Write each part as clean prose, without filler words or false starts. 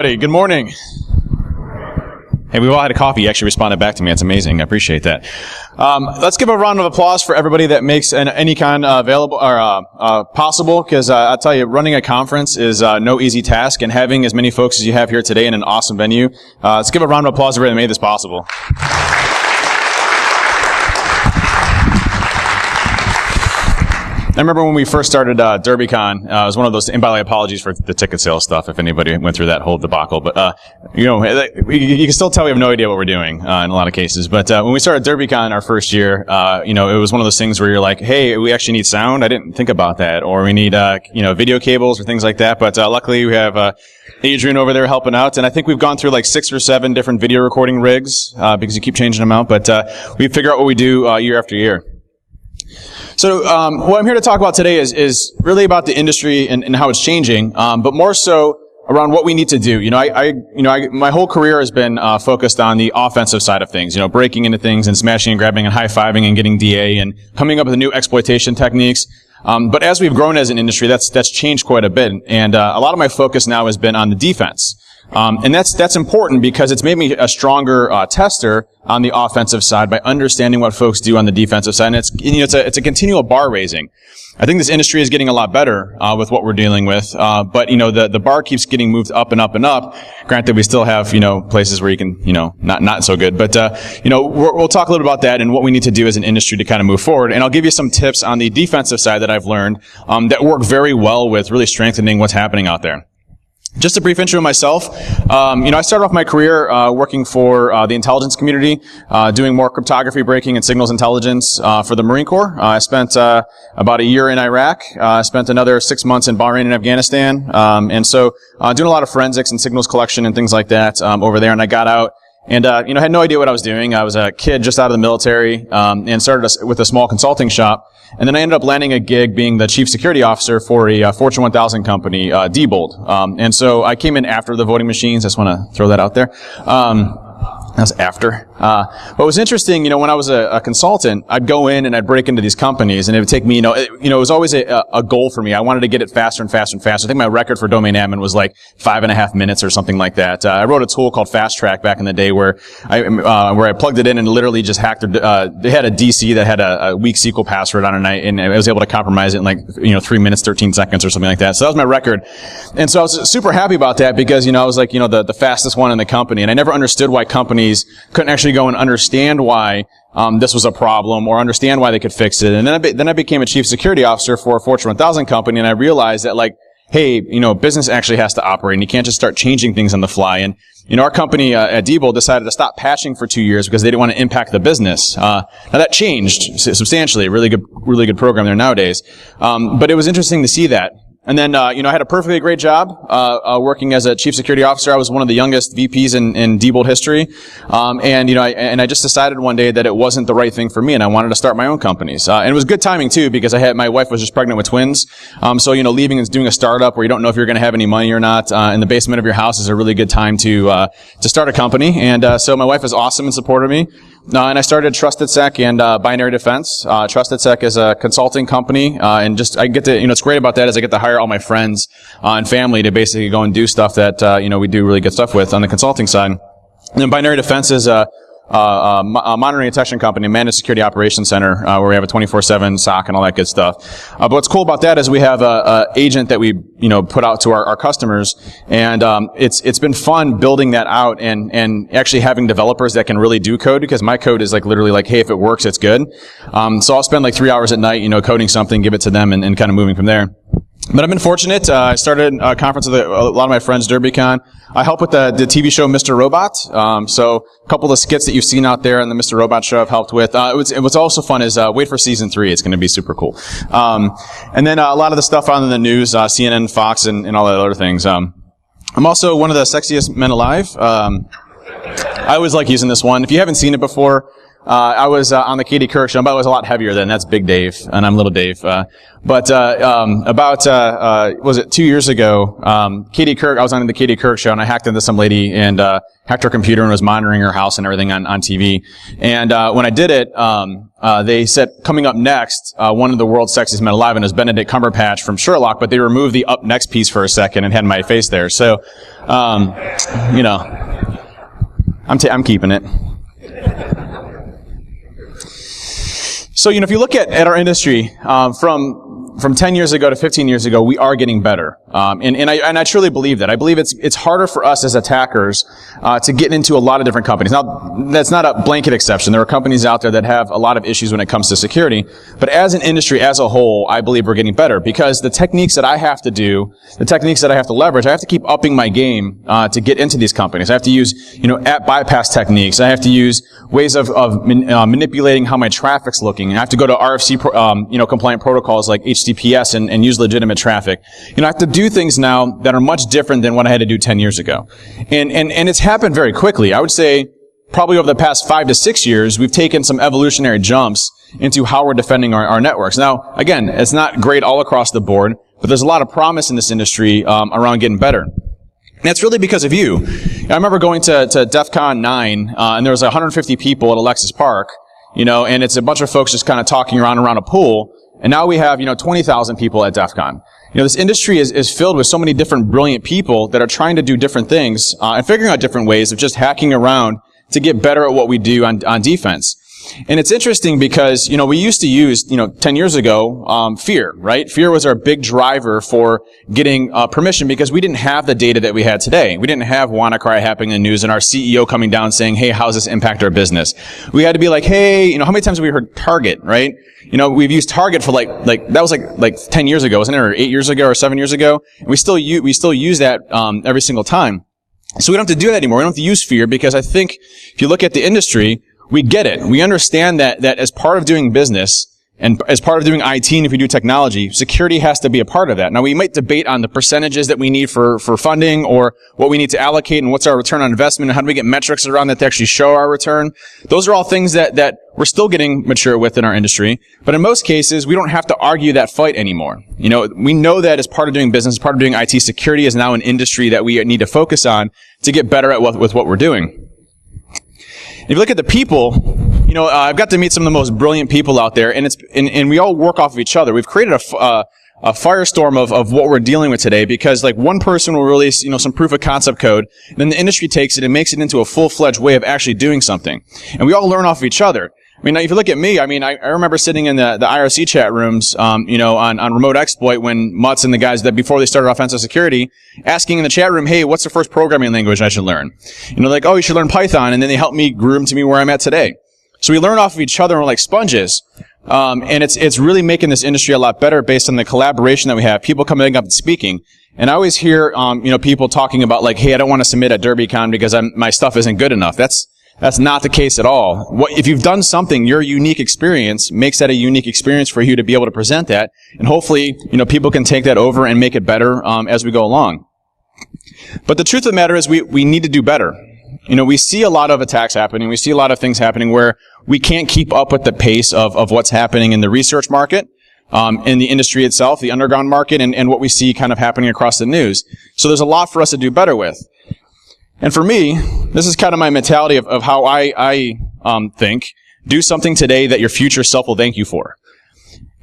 Hey, good morning. Hey, we've all had a coffee. You actually responded back to me. That's amazing. I appreciate that. Let's give a round of applause for everybody that makes an ANYCon available or possible, because I'll tell you, running a conference is no easy task, and having as many folks as you have here today in an awesome venue. Let's give a round of applause to everybody that made this possible. I remember when we first started DerbyCon, it was one of those, and by the way, apologies for the ticket sales stuff if anybody went through that whole debacle, but, you can still tell we have no idea what we're doing in a lot of cases. But when we started DerbyCon our first year, it was one of those things where you're like, hey, we actually need sound. I didn't think about that. Or we need, video cables or things like that. But luckily we have Adrian over there helping out, and I think we've gone through like 6 or 7 different video recording rigs because you keep changing them out. But we figure out what we do year after year. So what I'm here to talk about today is really about the industry and how it's changing, but more so around what we need to do. My whole career has been focused on the offensive side of things. Breaking into things and smashing and grabbing and high-fiving and getting DA and coming up with new exploitation techniques. But as we've grown as an industry, that's changed quite a bit, and a lot of my focus now has been on the defense. And that's important because it's made me a stronger tester on the offensive side by understanding what folks do on the defensive side. And it's a continual bar raising. I think this industry is getting a lot better with what we're dealing with, but the bar keeps getting moved up and up and up. Granted, we still have places where you can not so good, but we'll talk a little about that and what we need to do as an industry to kind of move forward. And I'll give you some tips on the defensive side that I've learned that work very well with really strengthening what's happening out there. Just a brief intro of myself. I started off my career working for the intelligence community, doing more cryptography breaking and signals intelligence for the Marine Corps. I spent about a year in Iraq. I spent another 6 months in Bahrain and Afghanistan. And so doing a lot of forensics and signals collection and things like that over there. And I got out and had no idea what I was doing. I was a kid just out of the military and started with a small consulting shop. And then I ended up landing a gig being the chief security officer for a Fortune 1000 company, Diebold. And so I came in after the voting machines. I just want to throw that out there. That was after. But it was interesting, when I was a consultant, I'd go in and I'd break into these companies, and it would take me, it was always a goal for me. I wanted to get it faster and faster and faster. I think my record for domain admin was like 5.5 minutes or something like that. I wrote a tool called Fast Track back in the day where I plugged it in and literally just hacked they had a DC that had a weak SQL password on it, and I was able to compromise it in like, 3 minutes, 13 seconds or something like that. So that was my record. And so I was super happy about that because, I was like, the fastest one in the company, and I never understood why companies couldn't actually go and understand why this was a problem or understand why they could fix it. And then I became a chief security officer for a Fortune 1000 company, and I realized that hey, business actually has to operate, and you can't just start changing things on the fly. And our company at Diebold decided to stop patching for 2 years because they didn't want to impact the business. Now that changed substantially. Really good program there nowadays. But it was interesting to see that. And then, I had a perfectly great job, working as a chief security officer. I was one of the youngest VPs in Diebold history. I just decided one day that it wasn't the right thing for me, and I wanted to start my own companies. And it was good timing too, because my wife was just pregnant with twins. So, leaving and doing a startup where you don't know if you're going to have any money or not, in the basement of your house is a really good time to start a company. And, so my wife was awesome and supported me. And I started Trusted Sec and Binary Defense. Trusted Sec is a consulting company, and I get to, what's great about that is I get to hire all my friends and family to basically go and do stuff that we do really good stuff with on the consulting side. And then Binary Defense is a monitoring and detection company, managed security operations center, where we have a 24/7 SOC and all that good stuff. But what's cool about that is we have a agent that we put out to our customers, and it's been fun building that out and actually having developers that can really do code, because my code is literally hey, if it works, it's good. So I'll spend 3 hours at night coding something, give it to them, and kind of moving from there. But I've been fortunate. I started a conference with a lot of my friends, DerbyCon. I help with the TV show Mr. Robot. So a couple of the skits that you've seen out there on the Mr. Robot show I've helped with. What's also fun is wait for season 3. It's going to be super cool. And then a lot of the stuff on the news, CNN, Fox, and all that other things. I'm also one of the sexiest men alive. I always like using this one. If you haven't seen it before, I was on the Katie Couric show, but I was a lot heavier then. That's Big Dave, and I'm Little Dave. Was it 2 years ago, Katie Couric, I was on the Katie Couric show, and I hacked into some lady and hacked her computer and was monitoring her house and everything on TV. And when I did it, they said, coming up next, one of the world's sexiest men alive, and it was Benedict Cumberbatch from Sherlock, but they removed the up next piece for a second and had my face there. So, I'm keeping it. So, if you look at our industry, from 10 years ago to 15 years ago, we are getting better. And I truly believe that. I believe it's harder for us as attackers, to get into a lot of different companies. Now, that's not a blanket exception. There are companies out there that have a lot of issues when it comes to security. But as an industry, as a whole, I believe we're getting better because the techniques that I have to do, the techniques that I have to leverage, I have to keep upping my game, to get into these companies. I have to use, app bypass techniques. I have to use ways of manipulating how my traffic's looking. I have to go to RFC, compliant protocols like HTTPS and use legitimate traffic. I have to do things now that are much different than what I had to do 10 years ago. And it's happened very quickly. I would say probably over the past 5 to 6 years, we've taken some evolutionary jumps into how we're defending our networks. Now, again, it's not great all across the board, but there's a lot of promise in this industry, around getting better. And that's really because of you. I remember going to DEF CON 9, and there was 150 people at Alexis Park, and it's a bunch of folks just kind of talking around a pool. And now we have, 20,000 people at DEF CON. This industry is filled with so many different brilliant people that are trying to do different things, and figuring out different ways of just hacking around to get better at what we do on defense. And it's interesting because, we used to use, 10 years ago, fear, right? Fear was our big driver for getting permission because we didn't have the data that we had today. We didn't have WannaCry happening in the news and our CEO coming down saying, hey, how does this impact our business? We had to be like, hey, how many times have we heard Target, right? We've used Target for that was like 10 years ago, wasn't it? Or 8 years ago or 7 years ago. And we still use that, every single time. So we don't have to do that anymore. We don't have to use fear because I think if you look at the industry, we get it. We understand that as part of doing business and as part of doing IT and if we do technology, security has to be a part of that. Now, we might debate on the percentages that we need for funding or what we need to allocate and what's our return on investment and how do we get metrics around that to actually show our return. Those are all things that we're still getting mature with in our industry. But in most cases, we don't have to argue that fight anymore. We know that as part of doing business, as part of doing IT, security is now an industry that we need to focus on to get better at with what we're doing. If you look at the people, I've got to meet some of the most brilliant people out there, and we all work off of each other. We've created a firestorm of what we're dealing with today because, one person will release, some proof of concept code, and then the industry takes it and makes it into a full-fledged way of actually doing something. And we all learn off of each other. If you look at me, I remember sitting in the IRC chat rooms, on remote exploit when Mutz and the guys that before they started offensive security, asking in the chat room, hey, what's the first programming language I should learn? Oh, you should learn Python, and then they helped me groom to me where I'm at today. So we learn off of each other and we're like sponges. And it's really making this industry a lot better based on the collaboration that we have, people coming up and speaking. And I always hear, people talking about hey, I don't want to submit at DerbyCon because my stuff isn't good enough. That's not the case at all. If you've done something, your unique experience makes that a unique experience for you to be able to present that. And hopefully, people can take that over and make it better, as we go along. But the truth of the matter is we need to do better. We see a lot of attacks happening. We see a lot of things happening where we can't keep up with the pace of what's happening in the research market, in the industry itself, the underground market, and what we see kind of happening across the news. So there's a lot for us to do better with. And for me, this is kind of my mentality of how I think. Do something today that your future self will thank you for.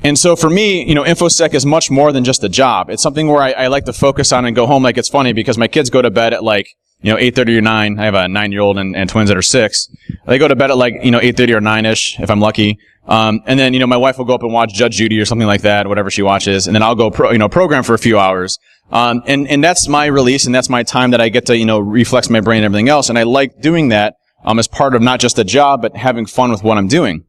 And so for me, InfoSec is much more than just a job. It's something where I like to focus on and go home. It's funny because my kids go to bed at 8:30 or 9. I have a 9-year-old and twins that are 6. They go to bed at 8:30 or 9-ish, if I'm lucky. And then, my wife will go up and watch Judge Judy or something like that, whatever she watches. And then I'll go program for a few hours. And that's my release and that's my time that I get to, reflex my brain and everything else. And I like doing that, as part of not just a job, but having fun with what I'm doing.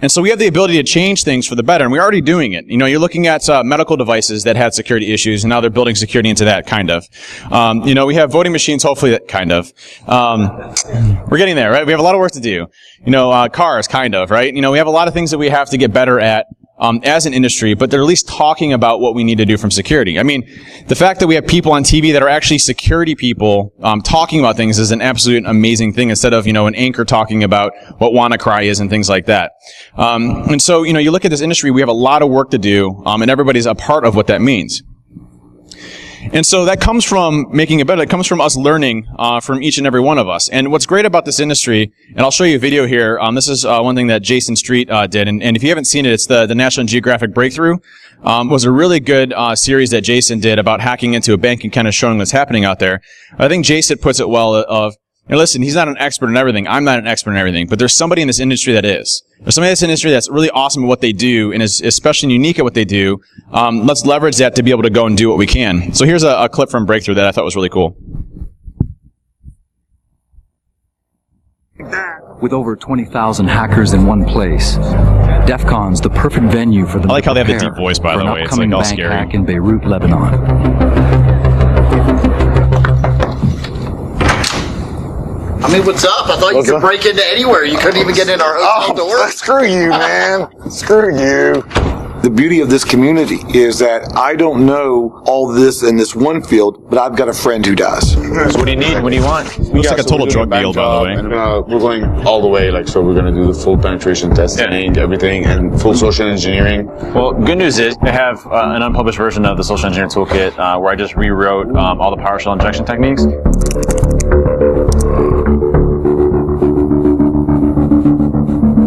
And so we have the ability to change things for the better, and we're already doing it. You're looking at medical devices that had security issues, and now they're building security into that, kind of. We have voting machines, hopefully, that kind of. We're getting there, right? We have a lot of work to do. Cars, kind of, right? We have a lot of things that we have to get better at as an industry, but they're at least talking about what we need to do from security. I mean, the fact that we have people on TV that are actually security people talking about things is an absolute amazing thing, instead of, an anchor talking about what WannaCry is and things like that. And so, you look at this industry, we have a lot of work to do, and everybody's a part of what that means. And so that comes from making it better. It comes from us learning from each and every one of us. And what's great about this industry, and I'll show you a video here. This is one thing that Jason Street did. And if you haven't seen it, it's the National Geographic Breakthrough. Was a really good series that Jason did about hacking into a bank and kind of showing what's happening out there. I think Jason puts it well of, listen, he's not an expert in everything. I'm not an expert in everything. But there's somebody in this industry that is. There's somebody in this industry that's really awesome at what they do and is especially unique at what they do. Let's leverage that to be able to go and do what we can. So here's a clip from Breakthrough that I thought was really cool. With over 20,000 hackers in one place, DEF CON's the perfect venue for them. I like how they have the prepare deep voice, by for the an way. It's upcoming like all bank scary. hack in Beirut, Lebanon. I mean, what's up? I thought you could break into anywhere. You couldn't even get in our hotel door. Screw you, man. Screw you. The beauty of this community is that I don't know all this in this one field, but I've got a friend who does. So what do you need? What do you want? Looks like a total drug deal, by the way. And, we're going all the way, so we're going to do the full penetration testing, everything, and full social engineering. Well, good news is I have an unpublished version of the social engineering toolkit where I just rewrote all the PowerShell injection techniques.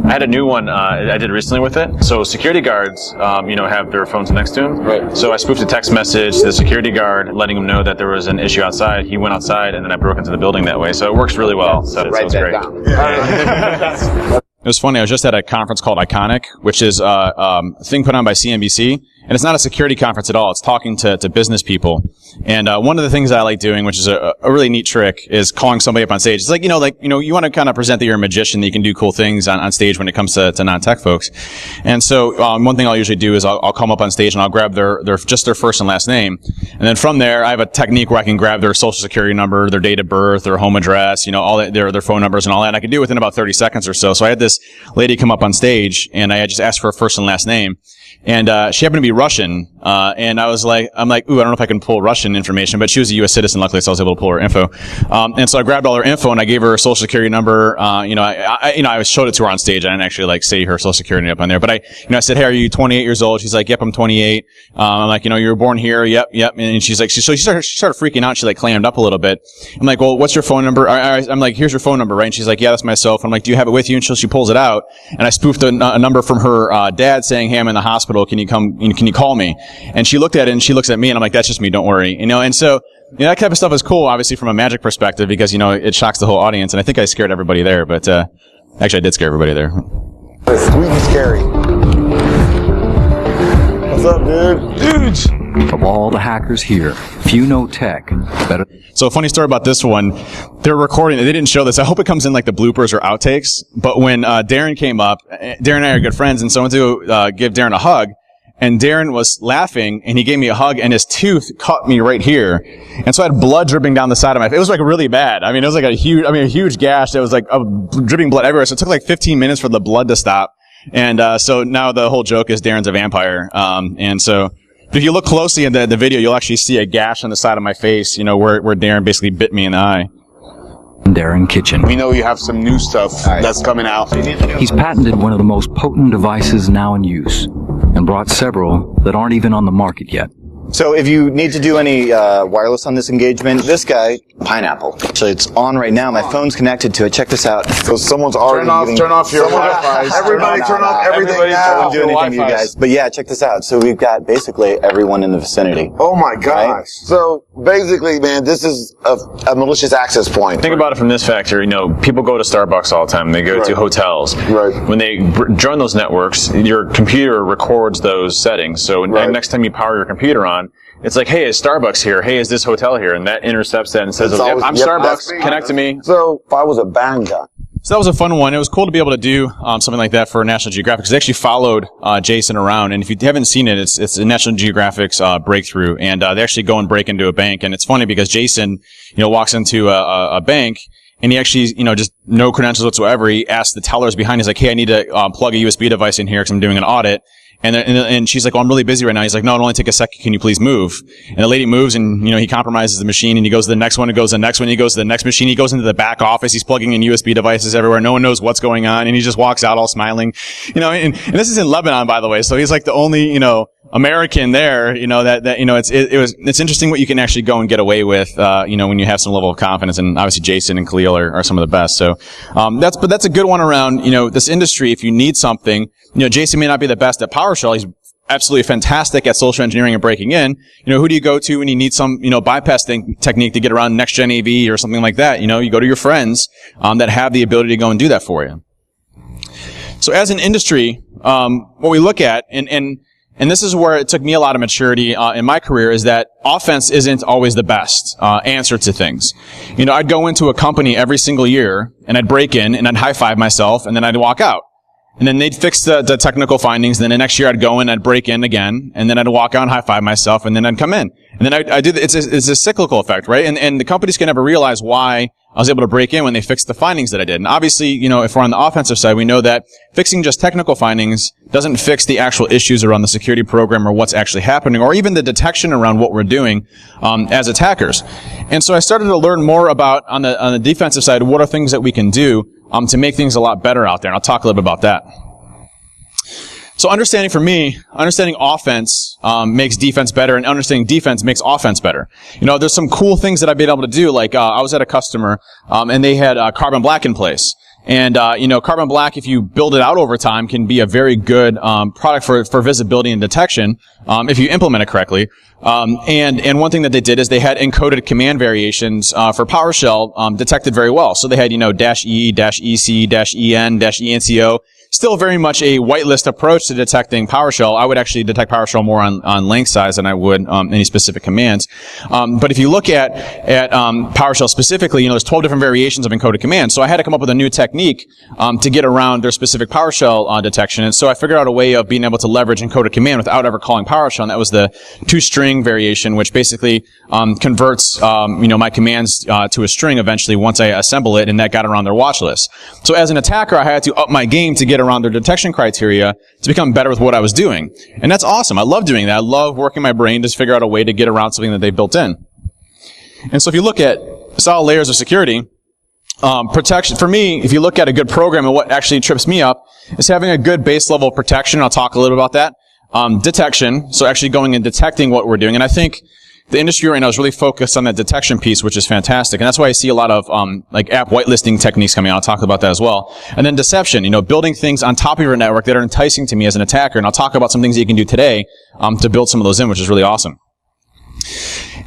I had a new one I did recently with it. So security guards, have their phones next to them. Right. So I spoofed a text message to the security guard, letting him know that there was an issue outside. He went outside, and then I broke into the building that way. So it works really well. So it was great. It was funny. I was just at a conference called ANYCon, which is a thing put on by CNBC. And it's not a security conference at all. It's talking to business people. And one of the things I like doing, which is a really neat trick, is calling somebody up on stage. It's like, you want to kind of present that you're a magician, that you can do cool things on stage when it comes to non-tech folks. And so one thing I'll usually do is I'll come up on stage and I'll grab their first and last name. And then from there, I have a technique where I can grab their social security number, their date of birth, their home address, all that, their phone numbers and all that. And I can do it within about 30 seconds or so. So I had this lady come up on stage and I just asked for her first and last name. And she happened to be Russian, and I'm like, ooh, I don't know if I can pull Russian information, but she was a U.S. citizen, luckily, so I was able to pull her info. And so I grabbed all her info and I gave her her social security number. I showed it to her on stage. I didn't actually say her social security up on there, but I said, hey, are you 28 years old? She's like, yep, I'm 28. I'm like, you were born here. Yep. And she's like, so she started freaking out. She clammed up a little bit. I'm like, well, what's your phone number? I'm like, here's your phone number, right? And she's like, yeah, that's my cell phone. I'm like, do you have it with you? And she pulls it out, and I spoofed a number from her dad saying, hey, I'm in the hospital. Can you call me? And she looked at it and she looks at me and I'm like, that's just me. Don't worry. And so, that type of stuff is cool, obviously from a magic perspective, because, it shocks the whole audience. And I think I scared everybody there, but, actually I did scare everybody there. It's sweet and scary. What's up, dude? Dudes! Of all the hackers here, few know tech better. So a funny story about this one, they're recording, they didn't show this. I hope it comes in like the bloopers or outtakes. But when Darren came up, Darren and I are good friends, and so I went to give Darren a hug. And Darren was laughing, and he gave me a hug, and his tooth caught me right here. And so I had blood dripping down the side of my face. It was really bad. It was like a huge gash that was dripping blood everywhere. So it took 15 minutes for the blood to stop. And so now the whole joke is Darren's a vampire. And so if you look closely in the video, you'll actually see a gash on the side of my face, where Darren basically bit me in the eye. Darren Kitchen. We know you have some new stuff that's coming out. He's patented one of the most potent devices now in use, and brought several that aren't even on the market yet. So if you need to do any wireless on this engagement, this guy, Pineapple. Actually, it's on right now. My phone's connected to it. Check this out. So someone's already Turn off your Wi-Fi. Everybody turn off everything now. I won't do anything to you guys. But yeah, check this out. So we've got basically everyone in the vicinity. Oh my gosh. Right? So basically, man, this is a malicious access point. Think about it from this factor. People go to Starbucks all the time. They go to hotels. Right. When they join those networks, your computer records those settings. So next time you power your computer on, it's like, hey, is Starbucks here? Hey, is this hotel here? And that intercepts that and says, yep, I'm Starbucks. Connect to me. So if I was a band guy. So that was a fun one. It was cool to be able to do something like that for National Geographic, because they actually followed Jason around. And if you haven't seen it, it's a National Geographic's breakthrough. And they actually go and break into a bank. And it's funny because Jason, walks into a bank, and he actually, just no credentials whatsoever. He asked the tellers behind, he's like, hey, I need to plug a USB device in here because I'm doing an audit. And she's like, "Oh, I'm really busy right now." He's like, "No, it'll only take a second. Can you please move?" And the lady moves, and he compromises the machine, and he goes to the next one, and goes to the next one, he goes to the next machine, he goes into the back office, he's plugging in USB devices everywhere, no one knows what's going on, and he just walks out all smiling, and this is in Lebanon, by the way, so he's like the only, American there, it's interesting what you can actually go and get away with, when you have some level of confidence, and obviously Jason and Khalil are some of the best. So, that's a good one around, this industry. If you need something, Jason may not be the best at PowerShell. He's absolutely fantastic at social engineering and breaking in. Who do you go to when you need some, bypass technique to get around next gen AV or something like that? You go to your friends, that have the ability to go and do that for you. So as an industry, what we look at, and this is where it took me a lot of maturity in my career, is that offense isn't always the best answer to things. I'd go into a company every single year, and I'd break in, and I'd high-five myself, and then I'd walk out. And then they'd fix the technical findings, then the next year I'd go in, I'd break in again, and then I'd walk out and high-five myself, and then I'd come in. And then I do, it's a cyclical effect, right? And the companies can never realize why I was able to break in when they fixed the findings that I did. And obviously, if we're on the offensive side, we know that fixing just technical findings doesn't fix the actual issues around the security program or what's actually happening, or even the detection around what we're doing, as attackers. And so I started to learn more about, on the defensive side, what are things that we can do, to make things a lot better out there. And I'll talk a little bit about that. So understanding offense makes defense better, and understanding defense makes offense better. There's some cool things that I've been able to do. Like I was at a customer, and they had carbon black in place. And carbon black, if you build it out over time, can be a very good product for visibility and detection if you implement it correctly. And one thing that they did is they had encoded command variations for PowerShell detected very well. So they had -E, -EC, -EN, -ENCO. Still very much a whitelist approach to detecting PowerShell. I would actually detect PowerShell more on length size than I would any specific commands. But if you look at PowerShell specifically, there's 12 different variations of encoded commands. So I had to come up with a new technique to get around their specific PowerShell detection. And so I figured out a way of being able to leverage encoded command without ever calling PowerShell. And that was the two-string variation, which basically converts my commands to a string eventually once I assemble it, and that got around their watch list. So as an attacker, I had to up my game to get around their detection criteria to become better with what I was doing. And that's awesome. I love doing that. I love working my brain to figure out a way to get around something that they built in. And so if you look at solid layers of security, protection, for me, if you look at a good program, and what actually trips me up is having a good base level of protection. I'll talk a little about that. Detection, so actually going and detecting what we're doing. And I think the industry right now is really focused on that detection piece, which is fantastic. And that's why I see a lot of, app whitelisting techniques coming out. I'll talk about that as well. And then deception, building things on top of your network that are enticing to me as an attacker. And I'll talk about some things that you can do today, to build some of those in, which is really awesome.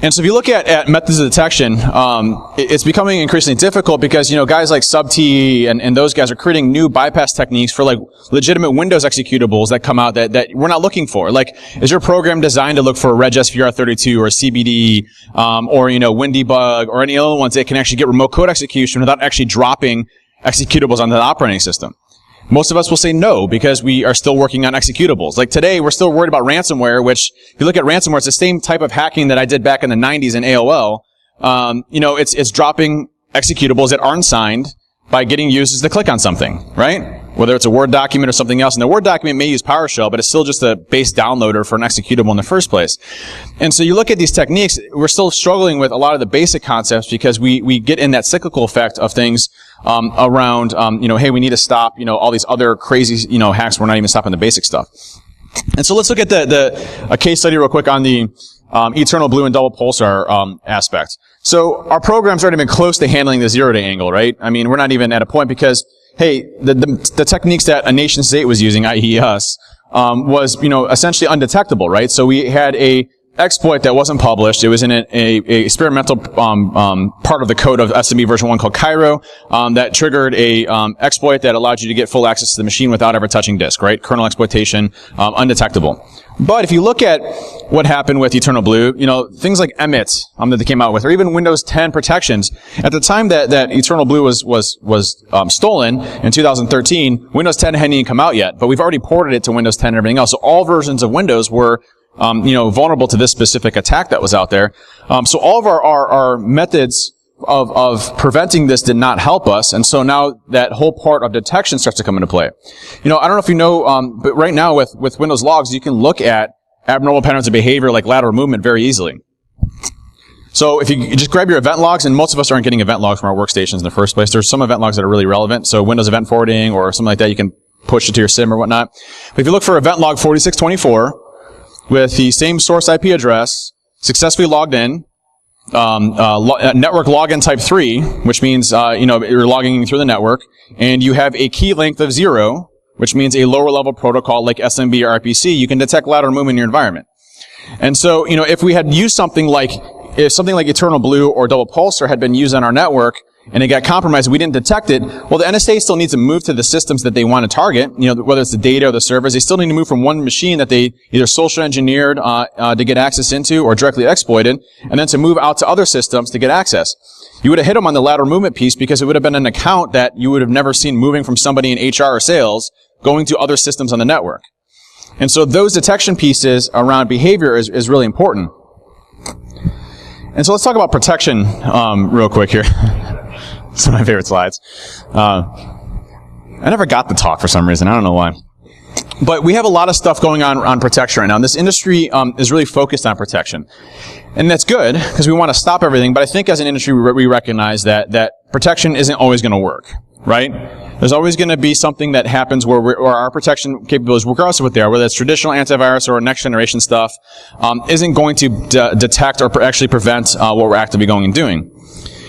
And so if you look at methods of detection, it's becoming increasingly difficult because, guys like SubTE and those guys are creating new bypass techniques for legitimate Windows executables that come out that we're not looking for. Is your program designed to look for RegSVR32 or CBD, or, WinDebug or any other ones that can actually get remote code execution without actually dropping executables onto the operating system? Most of us will say no, because we are still working on executables. Today, we're still worried about ransomware, which, if you look at ransomware, it's the same type of hacking that I did back in the 90s in AOL. It's dropping executables that aren't signed by getting users to click on something, right? Whether it's a Word document or something else. And the Word document may use PowerShell, but it's still just a base downloader for an executable in the first place. And so you look at these techniques, we're still struggling with a lot of the basic concepts because we get in that cyclical effect of things around, hey, we need to stop, all these other crazy, hacks. We're not even stopping the basic stuff. And so let's look at a case study real quick on the Eternal Blue and Double Pulsar aspect. So our program's already been close to handling the zero-day angle, right? I mean, we're not even at a point because, hey, the techniques that a nation state was using, i.e. us, was, essentially undetectable, right? So we had a exploit that wasn't published. It was in a experimental part of the code of SME version 1 called Cairo that triggered a exploit that allowed you to get full access to the machine without ever touching disk, right? Kernel exploitation, undetectable. But if you look at what happened with Eternal Blue, things like Emmet that they came out with, or even Windows 10 protections, at the time that Eternal Blue was stolen in 2013, Windows 10 hadn't even come out yet, but we've already ported it to Windows 10 and everything else. So all versions of Windows were vulnerable to this specific attack that was out there. So all of our methods of preventing this did not help us, and so now that whole part of detection starts to come into play. You know, I don't know if you know, but right now with Windows logs, you can look at abnormal patterns of behavior like lateral movement very easily. So if you just grab your event logs, and most of us aren't getting event logs from our workstations in the first place. There's some event logs that are really relevant. So Windows Event Forwarding or something like that, you can push it to your SIM or whatnot. But if you look for event log 4624 with the same source IP address, successfully logged in, network login type 3, which means you're logging through the network, and you have a key length of 0, which means a lower level protocol like SMB or RPC, you can detect lateral movement in your environment. And so, you know, if we had used something like Eternal Blue or Double Pulsar had been used on our network and it got compromised and we didn't detect it, well, the NSA still needs to move to the systems that they want to target, you know, whether it's the data or the servers. They still need to move from one machine that they either social engineered to get access into or directly exploited, and then to move out to other systems to get access. You would have hit them on the lateral movement piece because it would have been an account that you would have never seen moving from somebody in HR or sales going to other systems on the network. And so those detection pieces around behavior is really important. And so let's talk about protection real quick here. It's one of my favorite slides. I never got the talk for some reason. I don't know why. But we have a lot of stuff going on protection right now. And this industry is really focused on protection. And that's good, because we want to stop everything. But I think as an industry, we recognize that protection isn't always going to work, right? There's always going to be something that happens where our protection capabilities, regardless of what they are, whether it's traditional antivirus or next generation stuff, isn't going to detect or actually prevent what we're actively going and doing.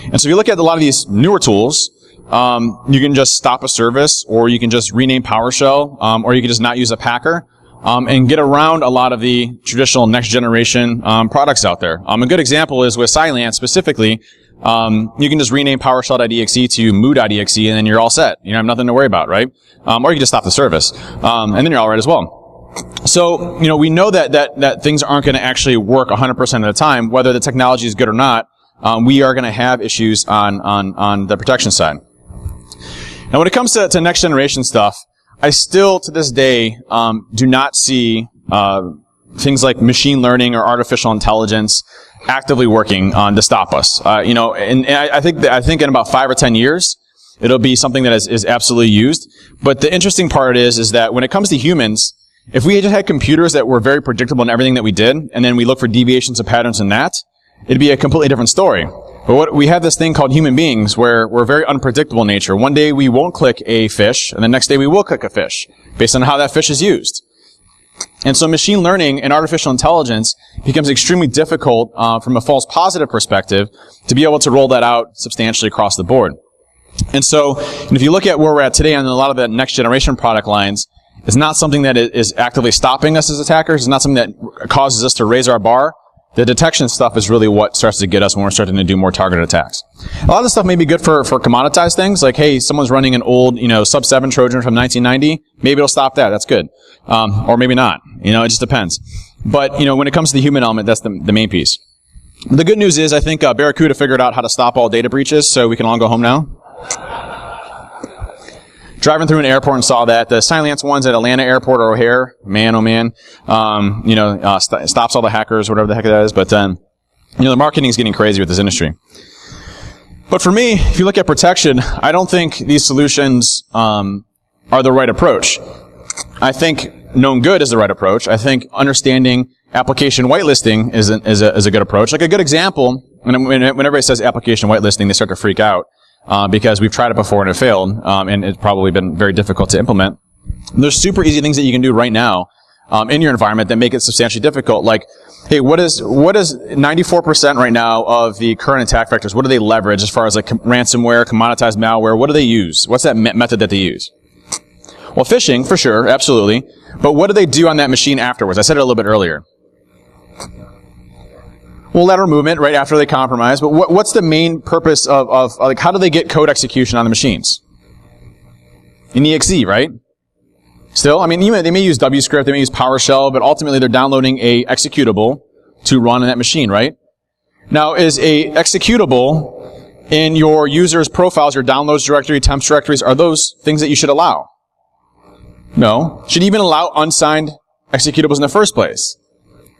And so if you look at a lot of these newer tools, you can just stop a service, or you can just rename PowerShell, or you can just not use a packer, and get around a lot of the traditional next generation products out there. A good example is with Cylance specifically. You can just rename PowerShell.exe to moo.exe, and then you're all set. You have nothing to worry about, right? Or you can just stop the service, and then you're all right as well. So, you know, we know that things aren't going to actually work 100% of the time, whether the technology is good or not. We are going to have issues on the protection side. Now, when it comes to next generation stuff, I still, to this day, do not see things like machine learning or artificial intelligence actively working to stop us. You know, and I think in about 5 or 10 years, it'll be something that is absolutely used. But the interesting part is that when it comes to humans, if we just had computers that were very predictable in everything that we did, and then we look for deviations of patterns in that, it'd be a completely different story. But we have this thing called human beings where we're very unpredictable in nature. One day we won't click a fish, and the next day we will click a fish, based on how that fish is used. And so machine learning and artificial intelligence becomes extremely difficult from a false positive perspective to be able to roll that out substantially across the board. And so if you look at where we're at today on a lot of the next generation product lines, it's not something that is actively stopping us as attackers. It's not something that causes us to raise our bar. The detection stuff is really what starts to get us when we're starting to do more targeted attacks. A lot of this stuff may be good for commoditized things, like, hey, someone's running an old, Sub-7 Trojan from 1990. Maybe it'll stop that. That's good. Or maybe not. It just depends. But, when it comes to the human element, that's the main piece. The good news is, I think Barracuda figured out how to stop all data breaches, so we can all go home now. Driving through an airport and saw that. The Cylance ones at Atlanta Airport or O'Hare, man, oh man, stops all the hackers, whatever the heck that is. But, the marketing is getting crazy with this industry. But for me, if you look at protection, I don't think these solutions are the right approach. I think known good is the right approach. I think understanding application whitelisting is a good approach. Like a good example, when everybody says application whitelisting, they start to freak out. Because we've tried it before and it failed, and it's probably been very difficult to implement. There's super easy things that you can do right now in your environment that make it substantially difficult. Like, hey, what is 94% right now of the current attack vectors? What do they leverage as far as like ransomware, commoditized malware? What do they use? What's that method that they use? Well, phishing for sure, absolutely. But what do they do on that machine afterwards? I said it a little bit earlier. Well, lateral movement right after they compromise, but what's the main purpose of like, how do they get code execution on the machines? In EXE, right? Still, they may use WScript, they may use PowerShell, but ultimately they're downloading a executable to run on that machine, right? Now, is a executable in your user's profiles, your downloads directory, temps directories, are those things that you should allow? No. Should you even allow unsigned executables in the first place?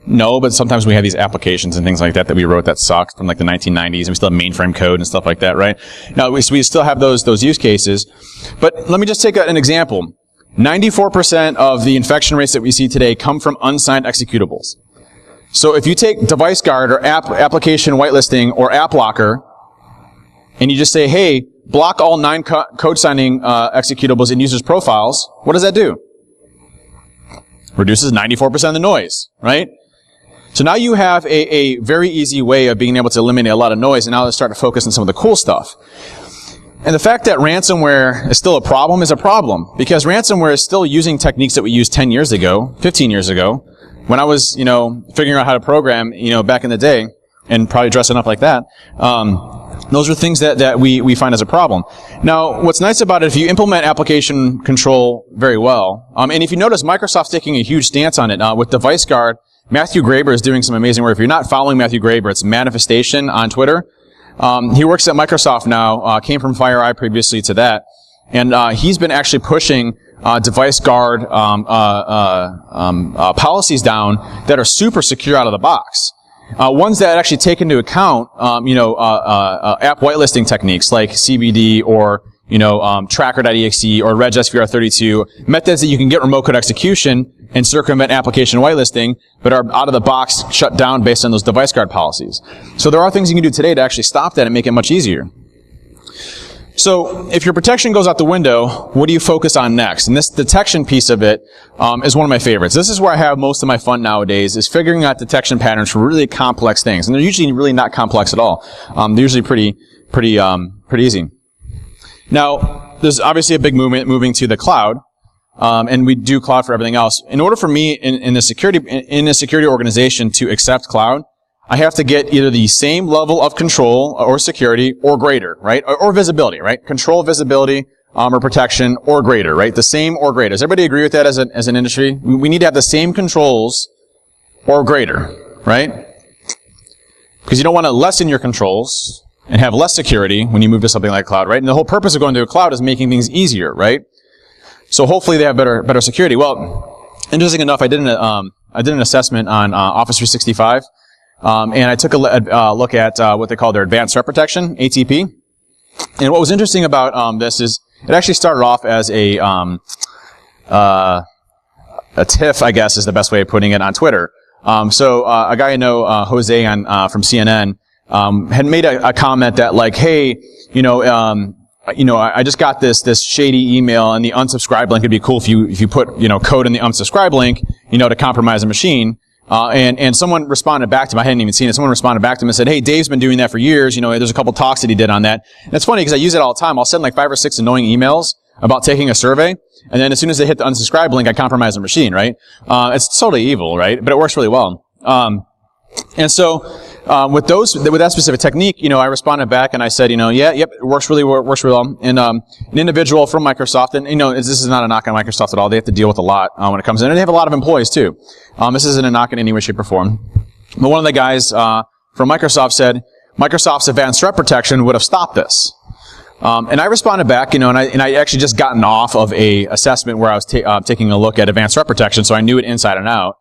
No, but sometimes we have these applications and things like that we wrote that sucked from like the 1990s, and we still have mainframe code and stuff like that, right? Now, we still have those use cases. But let me just take an example. 94% of the infection rates that we see today come from unsigned executables. So if you take device guard or application whitelisting or app locker, and you just say, hey, block all 9 code signing executables in users' profiles, what does that do? Reduces 94% of the noise, right? So now you have a very easy way of being able to eliminate a lot of noise, and now let's start to focus on some of the cool stuff. And the fact that ransomware is still a problem is a problem, because ransomware is still using techniques that we used 10 years ago, 15 years ago, when I was, figuring out how to program, back in the day, and probably dressing up like that. Those are things that we find as a problem. Now, what's nice about it, if you implement application control very well, and if you notice, Microsoft's taking a huge stance on it, with Device Guard. Matthew Graber is doing some amazing work. If you're not following Matthew Graber, it's Manifestation on Twitter. He works at Microsoft now, came from FireEye previously to that, and he's been actually pushing Device Guard policies down that are super secure out of the box. Ones that actually take into account, app whitelisting techniques like CBD or tracker.exe or regsvr32, methods that you can get remote code execution and circumvent application whitelisting, but are out of the box shut down based on those device guard policies. So there are things you can do today to actually stop that and make it much easier. So if your protection goes out the window, what do you focus on next? And this detection piece of it is one of my favorites. This is where I have most of my fun nowadays, is figuring out detection patterns for really complex things. And they're usually really not complex at all. They're usually pretty easy. Now, there's obviously a big movement moving to the cloud. And we do cloud for everything else. In order for me in a security organization to accept cloud, I have to get either the same level of control or security or greater, right? Or visibility, right? Control, visibility, or protection or greater, right? The same or greater. Does everybody agree with that as an industry? We need to have the same controls or greater, right? Because you don't want to lessen your controls and have less security when you move to something like cloud, right? And the whole purpose of going to a cloud is making things easier, right? So hopefully they have better security. Well, interesting enough, I did an assessment on Office 365, and I took a look at what they call their Advanced Threat Protection (ATP). And what was interesting about this is it actually started off as a tiff, I guess is the best way of putting it, on Twitter. So a guy I know, Jose from CNN, had made a comment that like, hey, I just got this shady email, and the unsubscribe link would be cool if you put, code in the unsubscribe link, to compromise a machine. And someone responded back to him. I hadn't even seen it. Someone responded back to him and said, hey, Dave's been doing that for years. There's a couple talks that he did on that. And it's funny because I use it all the time. I'll send like 5 or 6 annoying emails about taking a survey. And then as soon as they hit the unsubscribe link, I compromise the machine, right? It's totally evil, right? But it works really well. And so, with that specific technique, I responded back and I said, it works really well. And, an individual from Microsoft, and, this is not a knock on Microsoft at all. They have to deal with a lot, when it comes in. And they have a lot of employees too. This isn't a knock in any way, shape, or form. But one of the guys, from Microsoft said, Microsoft's Advanced Threat Protection would have stopped this. And I responded back, and I actually just gotten off of a assessment where I was taking a look at Advanced Threat Protection, so I knew it inside and out.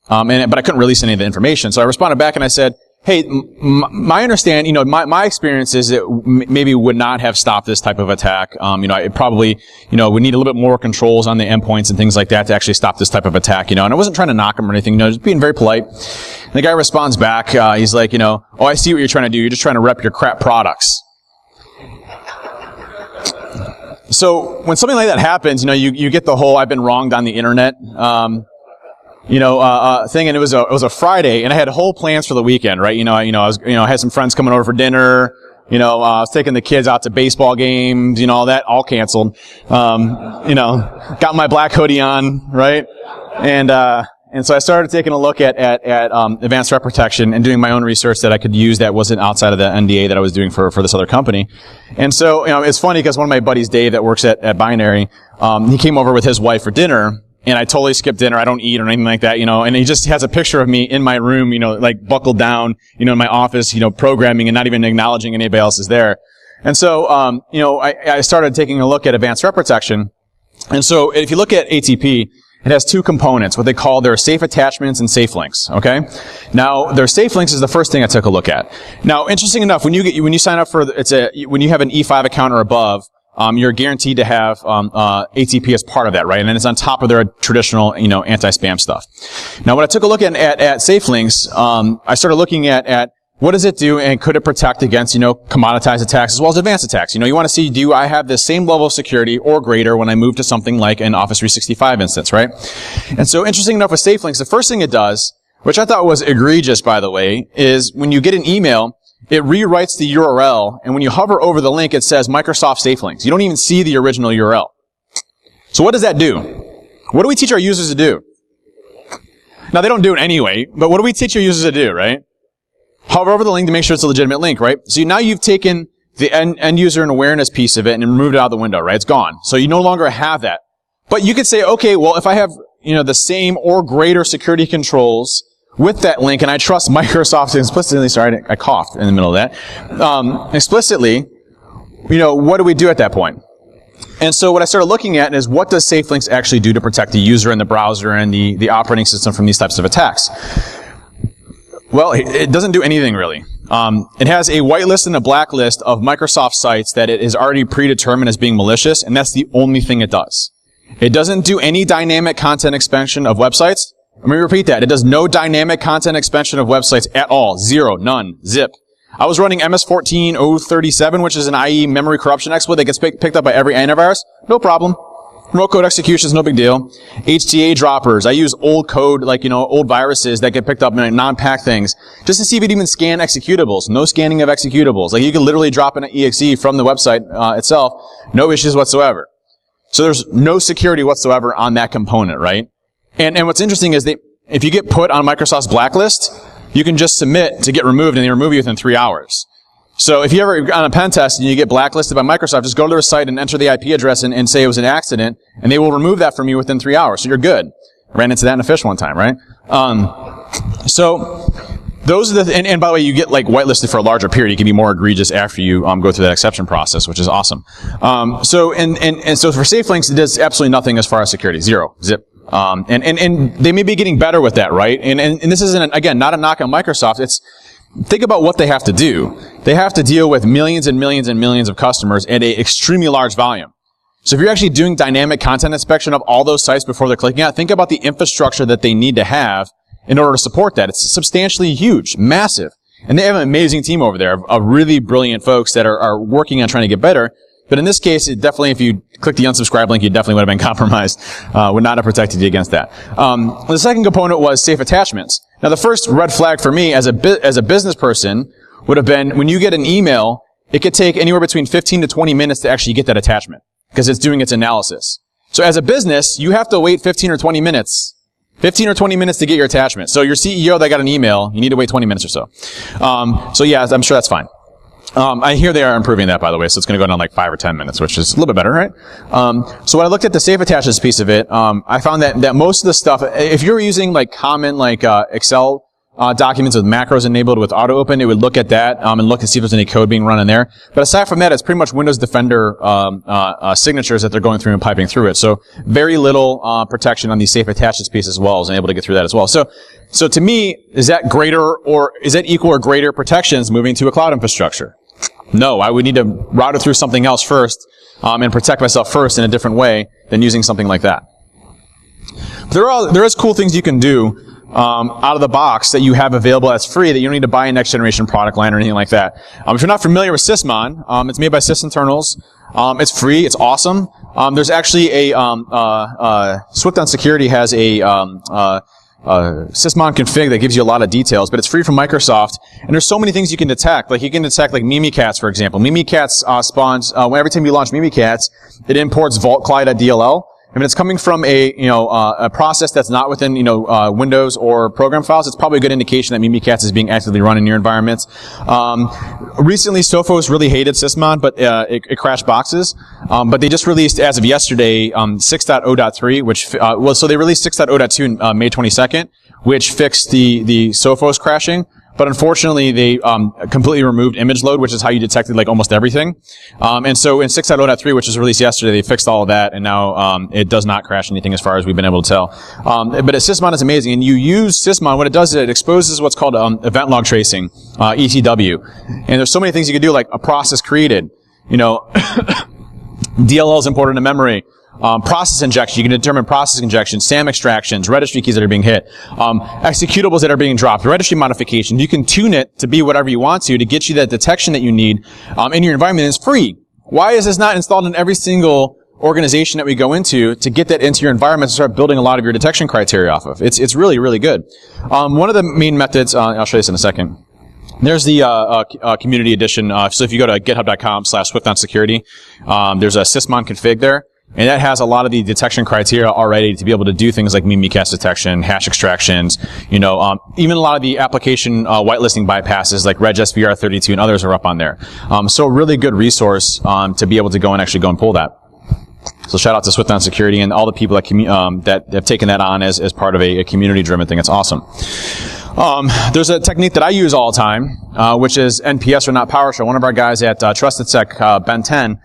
But I couldn't release any of the information. So I responded back and I said, hey, my understanding, my experience is it maybe would not have stopped this type of attack. It probably, would need a little bit more controls on the endpoints and things like that to actually stop this type of attack, and I wasn't trying to knock him or anything, just being very polite. And the guy responds back, he's like, oh, I see what you're trying to do. You're just trying to rep your crap products. So when something like that happens, you get the whole I've been wronged on the internet, thing, and it was a Friday, and I had whole plans for the weekend, right? I had some friends coming over for dinner, I was taking the kids out to baseball games, all that, all canceled. Got my black hoodie on, right? And so I started taking a look at Advanced Threat Protection and doing my own research that I could use that wasn't outside of the NDA that I was doing for this other company. And so, it's funny because one of my buddies, Dave, that works at Binary, he came over with his wife for dinner. And I totally skipped dinner. I don't eat or anything like that, and he just has a picture of me in my room, like buckled down, in my office, programming and not even acknowledging anybody else is there. And so, I started taking a look at Advanced Threat Protection. And so if you look at ATP, it has two components, what they call their safe attachments and safe links, okay? Now, their safe links is the first thing I took a look at. Now, interesting enough, when you sign up for, when you have an E5 account or above, you're guaranteed to have ATP as part of that, right? And then it's on top of their traditional, anti-spam stuff. Now, when I took a look at safe links, I started looking at what does it do, and could it protect against, commoditized attacks as well as advanced attacks? You want to see, do I have the same level of security or greater when I move to something like an Office 365 instance, right? And so, interesting enough with safe links, the first thing it does, which I thought was egregious, by the way, is when you get an email, it rewrites the URL, and when you hover over the link, it says Microsoft Safe Links. You don't even see the original URL. So what does that do? What do we teach our users to do? Now, they don't do it anyway, but what do we teach your users to do, right? Hover over the link to make sure it's a legitimate link, right? So now you've taken the end user and awareness piece of it and removed it out of the window, right? It's gone. So you no longer have that. But you could say, okay, well, if I have, the same or greater security controls with that link, and I trust Microsoft explicitly, sorry, I coughed in the middle of that, explicitly, what do we do at that point? And so what I started looking at is, what does safe links actually do to protect the user and the browser and the operating system from these types of attacks? Well, it doesn't do anything really. It has a whitelist and a blacklist of Microsoft sites that it is already predetermined as being malicious, and that's the only thing it does. It doesn't do any dynamic content expansion of websites. Let me repeat that. It does no dynamic content expansion of websites at all. Zero. None. Zip. I was running MS14037, which is an IE memory corruption exploit that gets picked up by every antivirus. No problem. Remote code execution is no big deal. HTA droppers. I use old code, old viruses that get picked up in non-pack things, just to see if it even scan executables. No scanning of executables. You can literally drop an exe from the website itself. No issues whatsoever. So there's no security whatsoever on that component, right? And what's interesting is if you get put on Microsoft's blacklist, you can just submit to get removed, and they remove you within 3 hours. So if you ever on a pen test and you get blacklisted by Microsoft, just go to their site and enter the IP address and say it was an accident, and they will remove that from you within 3 hours. So you're good. I ran into that in a fish one time, right? So those are and by the way, you get whitelisted for a larger period. You can be more egregious after you go through that exception process, which is awesome. So for safe links, it does absolutely nothing as far as security. Zero. Zip. And they may be getting better with that, right? And this isn't, again, not a knock on Microsoft. Think about what they have to do. They have to deal with millions and millions and millions of customers at an extremely large volume. So if you're actually doing dynamic content inspection of all those sites before they're clicking out, think about the infrastructure that they need to have in order to support that. It's substantially huge, massive. And they have an amazing team over there of really brilliant folks that are working on trying to get better. But in this case, it definitely, if you click the unsubscribe link, you definitely would have been compromised. Would not have protected you against that. The second component was safe attachments. Now, the first red flag for me as a business person would have been when you get an email, it could take anywhere between 15 to 20 minutes to actually get that attachment because it's doing its analysis. So as a business, you have to wait 15 or 20 minutes. 15 or 20 minutes to get your attachment. So your CEO that got an email, you need to wait 20 minutes or so. So yeah, I'm sure that's fine. I hear they are improving that, by the way, so it's going to go down 5 or 10 minutes, which is a little bit better, right? So when I looked at the safe attachments piece of it, I found that most of the stuff, if you're using common Excel documents with macros enabled with auto open, it would look at that and look and see if there's any code being run in there. But aside from that, it's pretty much Windows Defender signatures that they're going through and piping through it. So very little protection on the safe attachments piece as well, and able to get through that as well. So to me, is that equal or greater protections moving to a cloud infrastructure? No, I would need to route it through something else first and protect myself first in a different way than using something like that. But there is cool things you can do out of the box that you have available that's free that you don't need to buy a next generation product line or anything like that. If you're not familiar with Sysmon, it's made by Sysinternals. It's free. It's awesome. There's actually Swift on Security has a Sysmon config that gives you a lot of details, but it's free from Microsoft. And there's so many things you can detect. You can detect Mimikatz, for example. Mimikatz spawns every time you launch Mimikatz, it imports vaultcli.dll. If it's coming from a process that's not within Windows or program files, it's probably a good indication that Mimikatz is being actively run in your environments. Recently, Sophos really hated Sysmon, but it crashed boxes. But they just released, as of yesterday, 6.0.3, which so they released 6.0.2 on May 22nd, which fixed the Sophos crashing. but unfortunately they completely removed image load, which is how you detected like almost everything. And so in 6.0.3, which was released yesterday, they fixed all of that, and now it does not crash anything as far as we've been able to tell. But Sysmon is amazing, and you use Sysmon. What it does is it exposes what's called event log tracing, ETW. And there's so many things you can do, like a process created, DLLs imported into memory, process injection. You can determine process injection, SAM extractions, registry keys that are being hit, executables that are being dropped, registry modification. You can tune it to be whatever you want to get you that detection that you need in your environment. It's free. Why is this not installed in every single organization that we go into to get that into your environment and start building a lot of your detection criteria off of? It's really, really good. One of the main methods, I'll show you this in a second. There's the community edition. So if you go to github.com/SwiftOnSecurity, there's a Sysmon config there. And that has a lot of the detection criteria already to be able to do things like Mimikatz detection, hash extractions, even a lot of the application whitelisting bypasses like RegSVR32 and others are up on there. So a really good resource to be able to go and pull that. So shout out to Swift on Security and all the people that have taken that on as part of a community-driven thing. It's awesome. There's a technique that I use all the time, which is NPS or not PowerShell. One of our guys at TrustedSec, Ben 10,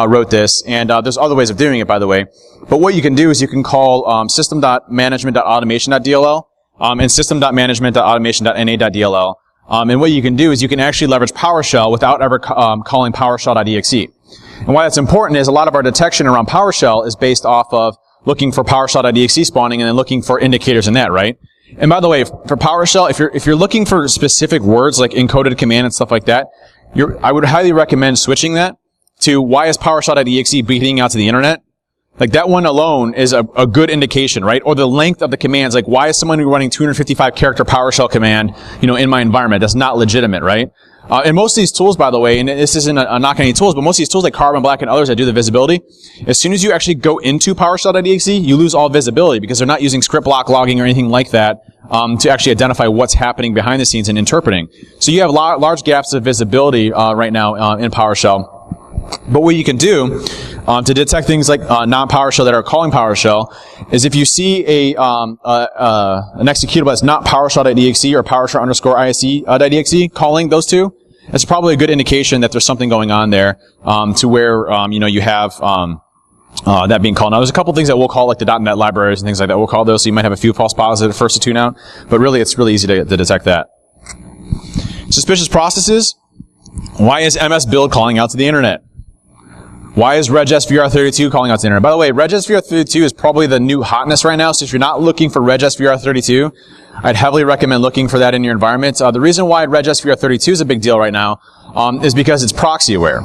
wrote this, and there's other ways of doing it, by the way. But what you can do is you can call system.management.automation.dll and system.management.automation.na.dll. And what you can do is you can actually leverage PowerShell without ever calling PowerShell.exe. And why that's important is a lot of our detection around PowerShell is based off of looking for PowerShell.exe spawning and then looking for indicators in that, right? And by the way, for PowerShell, if you're looking for specific words like encoded command and stuff like that, I would highly recommend switching that to why is PowerShell.exe beating out to the internet? Like that one alone is a good indication, right? Or the length of the commands, like why is someone running 255 character PowerShell command, in my environment? That's not legitimate, right? And most of these tools, by the way, and this isn't a knock on any tools, but most of these tools like Carbon Black and others that do the visibility, as soon as you actually go into PowerShell.exe, you lose all visibility because they're not using script block logging or anything like that to actually identify what's happening behind the scenes and interpreting. So you have large gaps of visibility right now in PowerShell. But what you can do to detect things like non-PowerShell that are calling PowerShell is if you see an executable that's not PowerShell.exe or PowerShell_ISE.exe calling those two, it's probably a good indication that there's something going on there to where you have that being called. Now, there's a couple things that we'll call like the .NET libraries and things like that. We'll call those, so you might have a few false positives at first to tune out, but really it's really easy to detect that. Suspicious processes. Why is MS Build calling out to the internet? Why is RegSVR32 calling out to the internet? By the way, RegSVR32 is probably the new hotness right now, so if you're not looking for RegSVR32, I'd heavily recommend looking for that in your environment. The reason why RegSVR32 is a big deal right now is because it's proxy aware.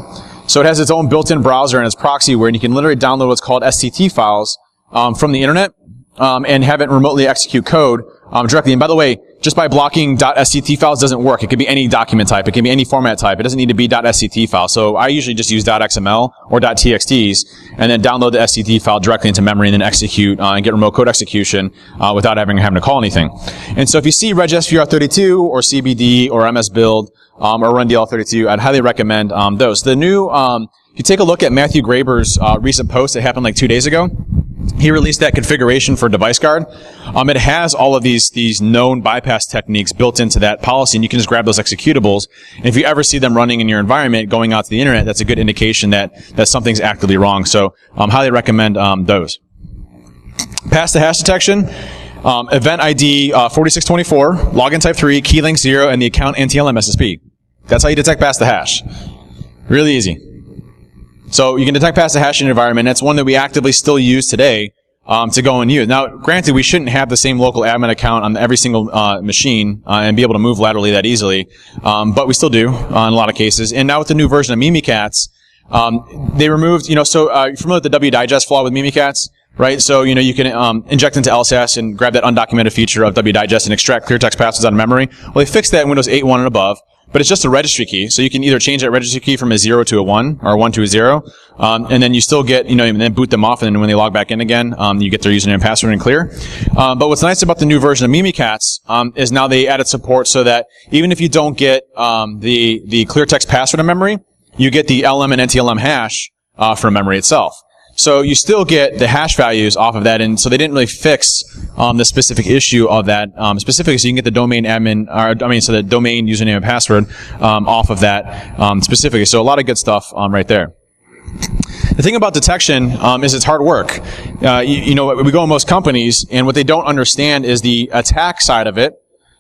So it has its own built-in browser and it's proxy aware, and you can literally download what's called STT files from the internet and have it remotely execute code directly. And by the way, just by blocking .sct files doesn't work. It could be any document type. It can be any format type. It doesn't need to be .sct file. So I usually just use .xml or .txts and then download the STT file directly into memory and then execute and get remote code execution without having to call anything. And so if you see RegSVR32 or CBD or MS Build or RunDL32, I'd highly recommend those. The new, if you take a look at Matthew Graber's recent post that happened like 2 days ago, he released that configuration for Device Guard. It has all of these known bypass techniques built into that policy, and you can just grab those executables. And if you ever see them running in your environment, going out to the internet, that's a good indication that something's actively wrong. So, highly recommend those. Pass the hash detection. Event ID 4624, login type 3, key length 0, and the account NTLM SSP. That's how you detect pass the hash. Really easy. So you can detect pass the hash in your environment. That's one that we actively still use today to go and use. Now, granted, we shouldn't have the same local admin account on every single machine and be able to move laterally that easily, but we still do in a lot of cases. And now with the new version of Mimikatz, they removed, so you're familiar with the W-digest flaw with Mimikatz? Right, so you can inject into LSASS and grab that undocumented feature of W-digest and extract clear text passwords out of memory. Well, they fixed that in Windows 8.1 and above, but it's just a registry key. So you can either change that registry key from a 0 to a 1 or a 1 to a 0, and then you still get, and then boot them off, and then when they log back in again, you get their username and password and clear. But what's nice about the new version of Mimikatz is now they added support so that even if you don't get the clear text password in memory, you get the LM and NTLM hash from memory itself. So you still get the hash values off of that, and so they didn't really fix the specific issue of that specifically. So you can get the domain admin, so the domain username and password off of that specifically. So a lot of good stuff right there. The thing about detection is it's hard work. We go in most companies, and what they don't understand is the attack side of it,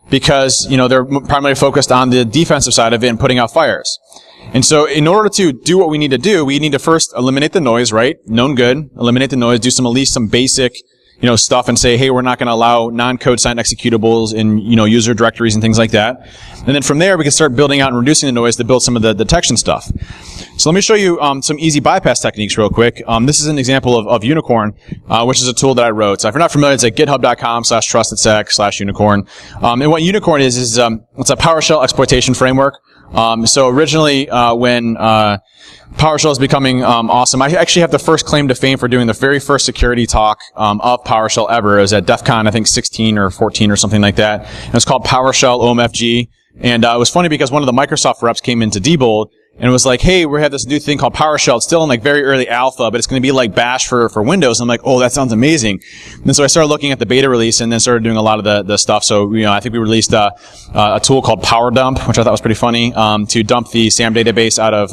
because they're primarily focused on the defensive side of it and putting out fires. And so in order to do what we need to do, we need to first eliminate the noise, right? Known good. Eliminate the noise, do at least some basic, stuff, and say, hey, we're not going to allow non-code signed executables in, user directories and things like that. And then from there, we can start building out and reducing the noise to build some of the detection stuff. So let me show you some easy bypass techniques real quick. This is an example of Unicorn, which is a tool that I wrote. So if you're not familiar, it's at github.com/trustedsec/unicorn. And what Unicorn is it's a PowerShell exploitation framework. So originally, when PowerShell is becoming awesome, I actually have the first claim to fame for doing the very first security talk of PowerShell ever. It was at DEF CON, I think 16 or 14 or something like that. And it was called PowerShell OMFG. And it was funny because one of the Microsoft reps came into Diebold and it was like, hey, we have this new thing called PowerShell. It's still in like very early alpha, but it's going to be like Bash for Windows. And I'm like, oh, that sounds amazing. And so I started looking at the beta release and then started doing a lot of the stuff. So, I think we released a tool called PowerDump, which I thought was pretty funny, to dump the SAM database out of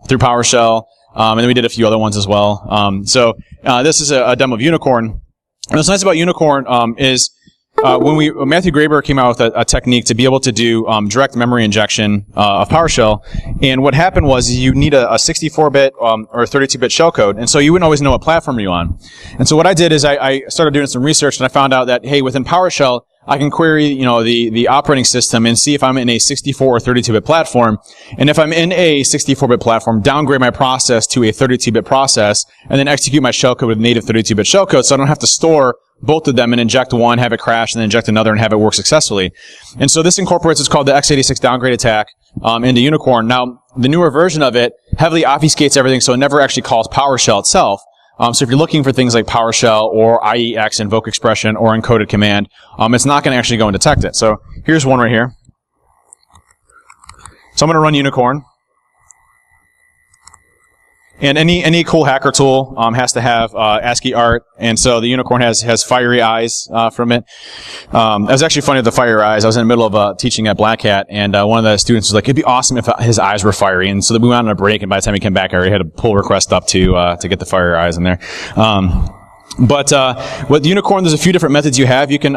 through PowerShell. And then we did a few other ones as well. So this is a demo of Unicorn. And what's nice about Unicorn is when Matthew Graeber came out with a technique to be able to do direct memory injection of PowerShell, and what happened was you need a 64-bit or 32-bit shellcode, and so you wouldn't always know what platform you're on. And so what I did is I started doing some research, and I found out that, hey, within PowerShell, I can query, the operating system and see if I'm in a 64 or 32-bit platform. And if I'm in a 64-bit platform, downgrade my process to a 32-bit process, and then execute my shellcode with native 32-bit shellcode, so I don't have to store both of them and inject one, have it crash, and then inject another and have it work successfully. And so this incorporates what's called the x86 downgrade attack into Unicorn. Now, the newer version of it heavily obfuscates everything, so it never actually calls PowerShell itself. So if you're looking for things like PowerShell or IEX, invoke expression, or encoded command, it's not going to actually go and detect it. So here's one right here. So I'm going to run Unicorn. And any cool hacker tool has to have ASCII art, and so the Unicorn has fiery eyes from it. It was actually funny with the fiery eyes. I was in the middle of teaching at Black Hat, and one of the students was like, "It'd be awesome if his eyes were fiery." And so we went on a break, and by the time he came back, I already had a pull request up to get the fiery eyes in there. But with Unicorn, there's a few different methods you have. You can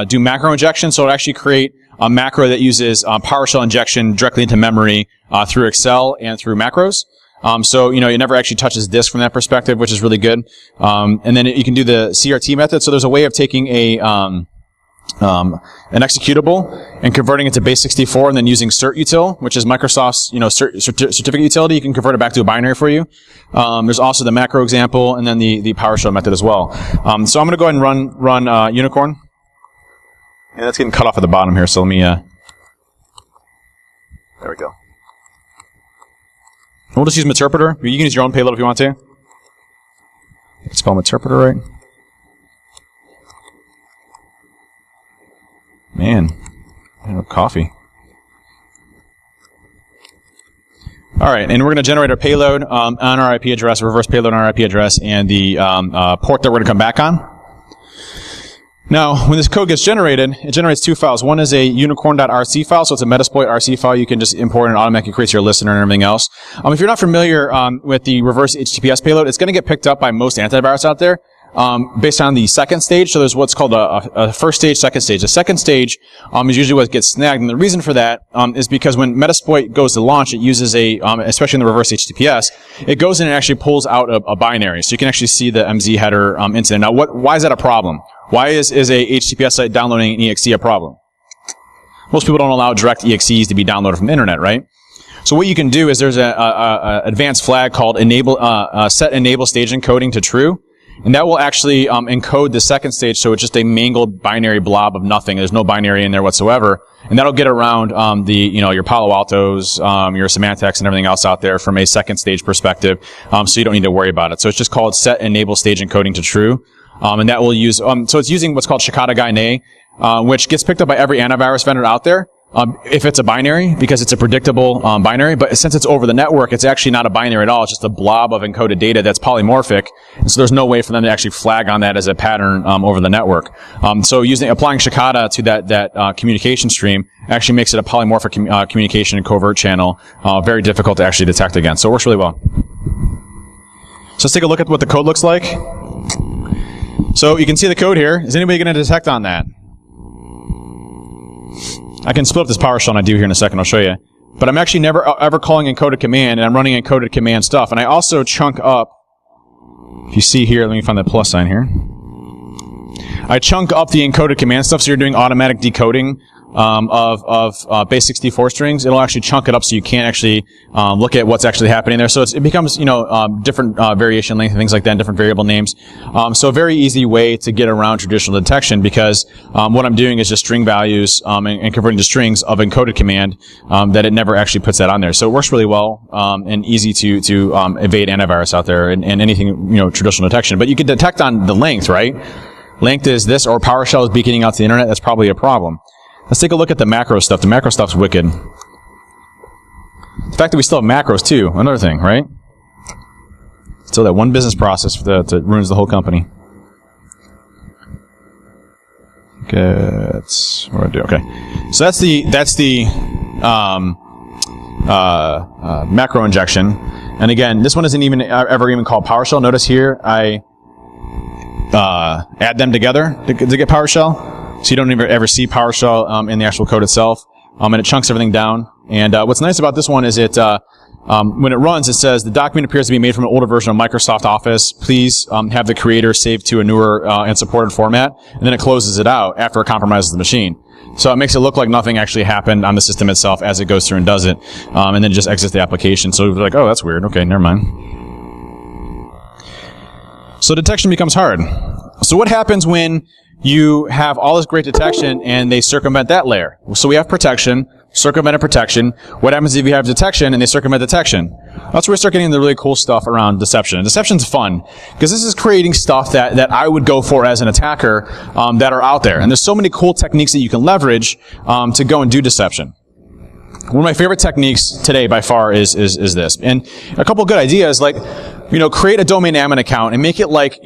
do macro injection, so it'll actually create a macro that uses PowerShell injection directly into memory through Excel and through macros. So, it never actually touches disk from that perspective, which is really good. And then you can do the CRT method. So there's a way of taking an executable and converting it to base 64 and then using certutil, which is Microsoft's, certificate utility. You can convert it back to a binary for you. There's also the macro example and then the PowerShell method as well. So I'm going to go ahead and run Unicorn. And that's getting cut off at the bottom here. So let me, there we go. We'll just use Meterpreter. You can use your own payload if you want to. Spell Meterpreter right. Man, I have coffee. All right, and we're going to generate our payload on our IP address, reverse payload on our IP address, and the port that we're going to come back on. Now, when this code gets generated, it generates two files. One is a unicorn.rc file, so it's a Metasploit RC file. You can just import and automatically create your listener and everything else. If you're not familiar with the reverse HTTPS payload, it's going to get picked up by most antivirus out there based on the second stage. So there's what's called a first stage, second stage. The second stage is usually what gets snagged, and the reason for that is because when Metasploit goes to launch, it uses especially in the reverse HTTPS, it goes in and actually pulls out a binary. So you can actually see the MZ header incident. Now, why is that a problem? Why is a HTTPS site downloading an EXE a problem? Most people don't allow direct EXEs to be downloaded from the internet, right? So what you can do is there's a advanced flag called set enable stage encoding to true, and that will actually encode the second stage, so it's just a mangled binary blob of nothing. There's no binary in there whatsoever, and that'll get around your Palo Altos, your Symantec's, and everything else out there from a second stage perspective. So you don't need to worry about it. So it's just called set enable stage encoding to true. And that will use, so it's using what's called Shikata Gaine, which gets picked up by every antivirus vendor out there. if it's a binary, because it's a predictable binary. But since it's over the network, it's actually not a binary at all. It's just a blob of encoded data that's polymorphic. And so there's no way for them to actually flag on that as a pattern over the network. So applying Shikata to that communication stream actually makes it a polymorphic communication and covert channel, very difficult to actually detect against. So it works really well. So let's take a look at what the code looks like. So you can see the code here. Is anybody going to detect on that? I can split up this PowerShell, and I do here in a second. I'll show you. But I'm actually never ever calling encoded command, and I'm running encoded command stuff. And I also chunk up, if you see here, let me find the plus sign here. I chunk up the encoded command stuff, so you're doing automatic decoding of base 64 strings. It'll actually chunk it up so you can't actually look at what's actually happening there. So it becomes, different variation length and things like that, and different variable names. So a very easy way to get around traditional detection, because what I'm doing is just string values and converting to strings of encoded command that it never actually puts that on there. So it works really well and easy to evade antivirus out there and anything traditional detection. But you can detect on the length, right? Length is this, or PowerShell is beaconing out to the internet. That's probably a problem. Let's take a look at the macro stuff. The macro stuff's wicked. The fact that we still have macros, too, another thing, right? Still that one business process that ruins the whole company. Okay, that's what I do. Okay, so that's the macro injection. And again, this one isn't even ever called PowerShell. Notice here I add them together to get PowerShell. So you don't ever see PowerShell in the actual code itself, and it chunks everything down. And what's nice about this one is it when it runs, it says the document appears to be made from an older version of Microsoft Office. Please have the creator save to a newer and supported format, and then it closes it out after it compromises the machine. So it makes it look like nothing actually happened on the system itself as it goes through and does it, and then just exits the application. So we're like, oh, that's weird. Okay, never mind. So detection becomes hard. So what happens when you have all this great detection and they circumvent that layer? So we have protection, circumvented protection. What happens if you have detection and they circumvent detection? That's where we start getting the really cool stuff around deception. And deception's fun, because this is creating stuff that I would go for as an attacker that are out there. And there's so many cool techniques that you can leverage to go and do deception. One of my favorite techniques today by far is this. And a couple of good ideas, like, create a domain admin account and make it like,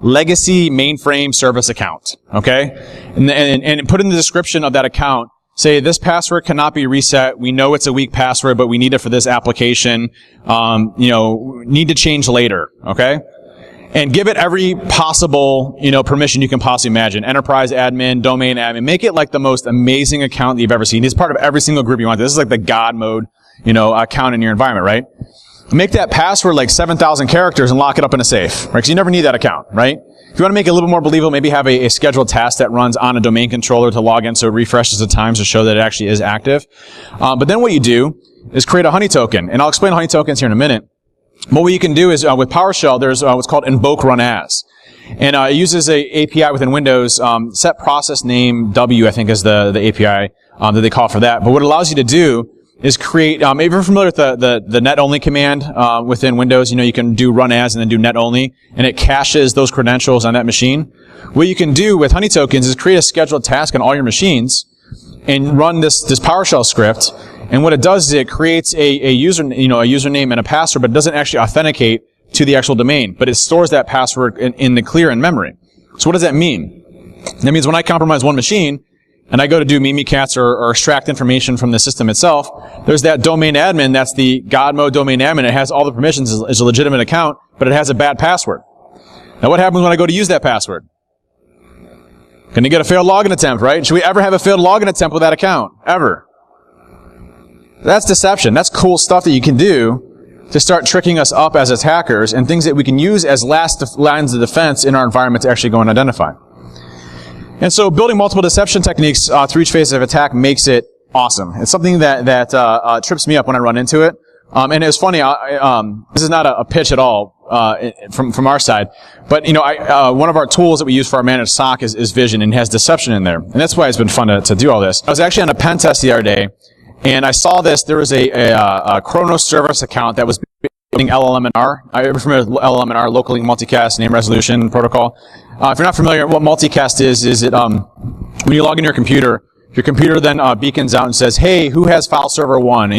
legacy mainframe service account, okay? And put in the description of that account, say this password cannot be reset. We know it's a weak password, but we need it for this application. Need to change later, okay? And give it every possible, permission you can possibly imagine. Enterprise admin, domain admin. Make it like the most amazing account that you've ever seen. It's part of every single group you want. This is like the God mode, account in your environment, right? Make that password like 7,000 characters and lock it up in a safe, right? Because you never need that account, right? If you want to make it a little bit more believable, maybe have a scheduled task that runs on a domain controller to log in so it refreshes at times to show that it actually is active. But then what you do is create a honey token. And I'll explain honey tokens here in a minute. But what you can do is, with PowerShell, there's what's called invoke run as. And it uses a API within Windows, set process name W, I think is the API that they call for that. But what it allows you to do is create, if you're familiar with the net only command within Windows, you can do run as and then do net only, and it caches those credentials on that machine. What you can do with honey tokens is create a scheduled task on all your machines and run this PowerShell script. And what it does is it creates a username and a password, but it doesn't actually authenticate to the actual domain, but it stores that password in the clear in memory. So what does that mean? That means when I compromise one machine, and I go to do Mimikatz or extract information from the system itself, there's that domain admin, that's the God mode domain admin. It has all the permissions, it's a legitimate account, but it has a bad password. Now what happens when I go to use that password? Can you get a failed login attempt, right? Should we ever have a failed login attempt with that account? Ever. That's deception. That's cool stuff that you can do to start tricking us up as attackers, and things that we can use as last lines of defense in our environment to actually go and identify. And so building multiple deception techniques through each phase of attack makes it awesome. It's something that trips me up when I run into it. And it's funny, this is not a pitch at all from our side, but one of our tools that we use for our managed SOC is Vision, and has deception in there. And that's why it's been fun to do all this. I was actually on a pen test the other day, and I saw this. There was a Chronos service account that was building LLMNR. Are you familiar with LLMNR, local link multicast name resolution protocol? If you're not familiar, what multicast is it when you log into your computer, Your computer then beacons out and says, hey, who has file server 1?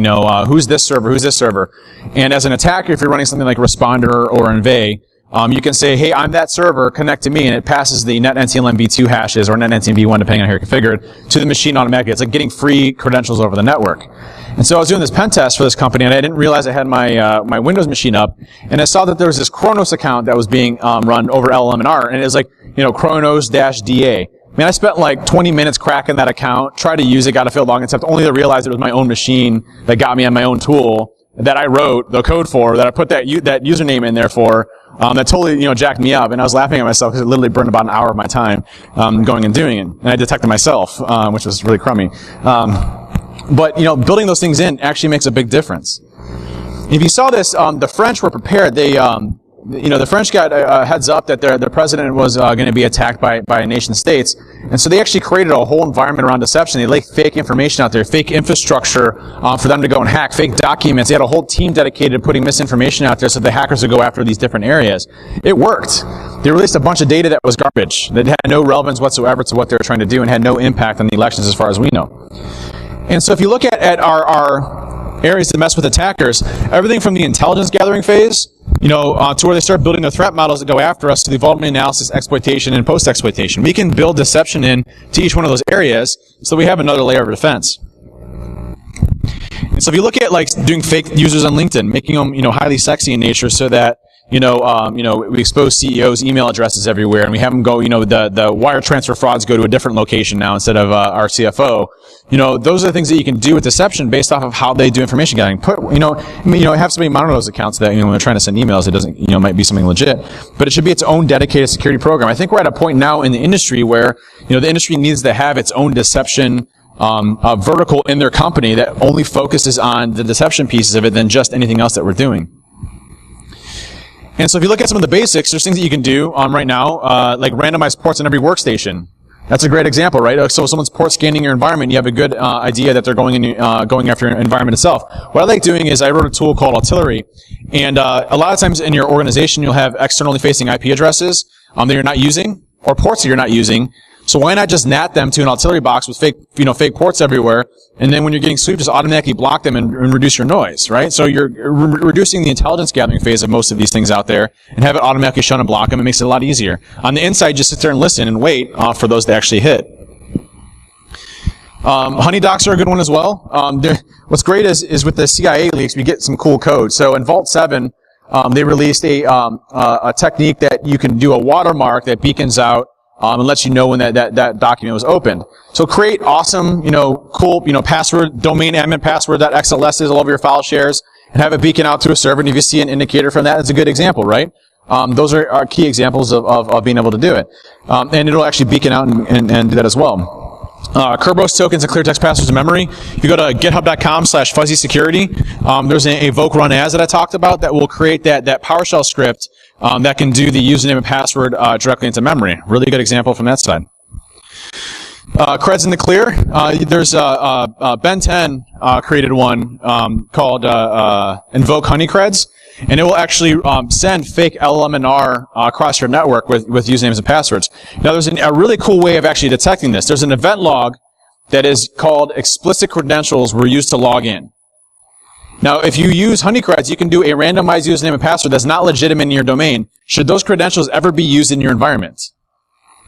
Who's this server? Who's this server? And as an attacker, if you're running something like Responder or Envy, you can say, hey, I'm that server, connect to me, and it passes the netNTLM v2 hashes, or netNTLM v1, depending on how you're configured, to the machine automatically. It's like getting free credentials over the network. And so I was doing this pen test for this company, and I didn't realize I had my Windows machine up, and I saw that there was this Kronos account that was being run over LLM&R, and it was like, Kronos-DA. I spent like 20 minutes cracking that account, tried to use it, got a failed login attempt, only to realize it was my own machine that got me on my own tool that I wrote the code for, that I put that username in there for, that totally, jacked me up. And I was laughing at myself because it literally burned about an hour of my time, going and doing it. And I detected myself, which was really crummy. But building those things in actually makes a big difference. If you saw this, the French were prepared. They, the French got a heads up that their president was going to be attacked by nation states. And so they actually created a whole environment around deception. They laid fake information out there, fake infrastructure for them to go and hack, fake documents. They had a whole team dedicated to putting misinformation out there so the hackers would go after these different areas. It worked. They released a bunch of data that was garbage, that had no relevance whatsoever to what they were trying to do and had no impact on the elections as far as we know. And so if you look at our areas to mess with attackers, everything from the intelligence gathering phase, to where they start building their threat models that go after us, to the vulnerability analysis, exploitation, and post-exploitation. We can build deception in to each one of those areas so we have another layer of defense. And so if you look at like doing fake users on LinkedIn, making them, highly sexy in nature so that, we expose CEOs' email addresses everywhere, and we have them go, the wire transfer frauds go to a different location now instead of our CFO. Those are the things that you can do with deception based off of how they do information gathering. Have somebody monitor those accounts that, when they're trying to send emails, it doesn't, might be something legit, but it should be its own dedicated security program. I think we're at a point now in the industry where, the industry needs to have its own deception vertical in their company that only focuses on the deception pieces of it than just anything else that we're doing. And so if you look at some of the basics, there's things that you can do right now, like randomized ports on every workstation. That's a great example, right? So if someone's port scanning your environment, you have a good idea that they're going after your environment itself. What I like doing is I wrote a tool called Artillery, and a lot of times in your organization you'll have externally facing IP addresses that you're not using, or ports that you're not using. So why not just NAT them to an artillery box with fake ports everywhere, and then when you're getting sweep, just automatically block them and reduce your noise, right? So you're reducing the intelligence gathering phase of most of these things out there, and have it automatically shut and block them. It makes it a lot easier. On the inside, just sit there and listen and wait for those to actually hit. Honeydocs are a good one as well. What's great is with the CIA leaks, we get some cool code. So in Vault 7, they released a technique that you can do a watermark that beacons out and lets you know when that document was opened. So create awesome, cool, password, domain admin password.xls all over your file shares, and have it beacon out to a server. And if you see an indicator from that, it's a good example, right? Those are key examples of being able to do it. And it'll actually beacon out and do that as well. Kerberos tokens and clear text passwords in memory. If you go to github.com/fuzzy security, there's a evoke run as that I talked about that will create that PowerShell script that can do the username and password directly into memory. Really good example from that side. Creds in the clear. There's Ben 10 created one called Invoke Honeycreds, and it will actually send fake LLM&R across your network with usernames and passwords. Now, there's a really cool way of actually detecting this. There's an event log that is called explicit credentials were used to log in. Now, if you use Honeycreds, you can do a randomized username and password that's not legitimate in your domain. Should those credentials ever be used in your environment?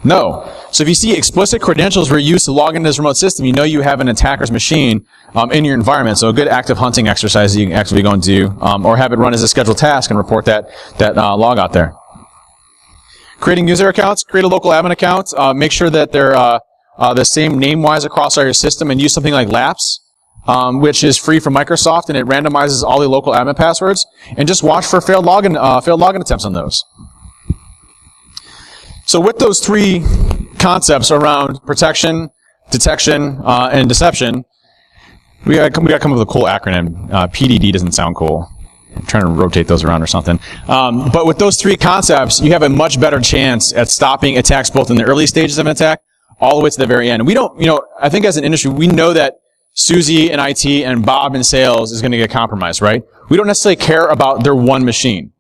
No. So if you see explicit credentials were used to log into this remote system, you know you have an attacker's machine in your environment. So a good active hunting exercise that you can actually go and do, or have it run as a scheduled task and report that log out there. Creating user accounts, create a local admin account. Make sure that they're the same name-wise across all your system, and use something like Laps, which is free from Microsoft, and it randomizes all the local admin passwords. And just watch for failed login attempts on those. So with those three concepts around protection, detection, and deception, we got to come up with a cool acronym. PDD doesn't sound cool. I'm trying to rotate those around or something. But with those three concepts, you have a much better chance at stopping attacks both in the early stages of an attack all the way to the very end. And we don't, I think as an industry, we know that Susie in IT and Bob in sales is going to get compromised, right? We don't necessarily care about their one machine.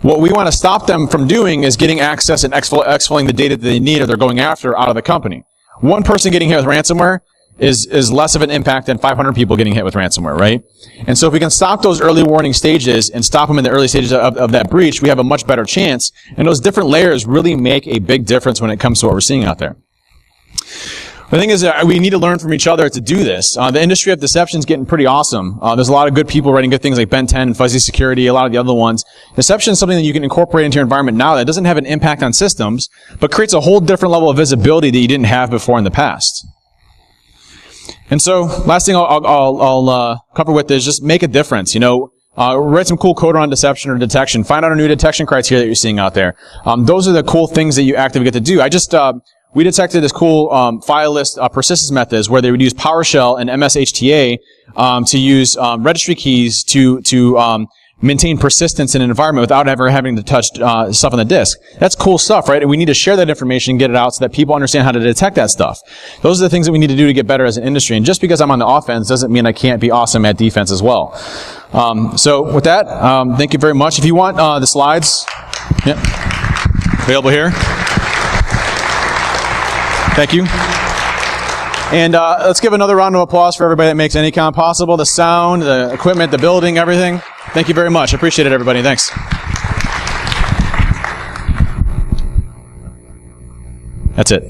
What we want to stop them from doing is getting access and exfilling the data that they need or they're going after out of the company. One person getting hit with ransomware is less of an impact than 500 people getting hit with ransomware, right? And so if we can stop those early warning stages and stop them in the early stages of that breach, we have a much better chance. And those different layers really make a big difference when it comes to what we're seeing out there. The thing is that we need to learn from each other to do this. The industry of deception is getting pretty awesome. There's a lot of good people writing good things like Ben 10 and Fuzzy Security, a lot of the other ones. Deception is something that you can incorporate into your environment now that doesn't have an impact on systems, but creates a whole different level of visibility that you didn't have before in the past. And so, last thing I'll cover with is just make a difference. Write some cool code around deception or detection. Find out a new detection criteria that you're seeing out there. Those are the cool things that you actively get to do. We detected this cool file list persistence methods where they would use PowerShell and MSHTA to use registry keys to maintain persistence in an environment without ever having to touch stuff on the disk. That's cool stuff, right? And we need to share that information and get it out so that people understand how to detect that stuff. Those are the things that we need to do to get better as an industry. And just because I'm on the offense doesn't mean I can't be awesome at defense as well. So with that, thank you very much. If you want the slides, available here. Thank you. And let's give another round of applause for everybody that makes ANYCon possible. The sound, the equipment, the building, everything. Thank you very much. Appreciate it, everybody. Thanks. That's it.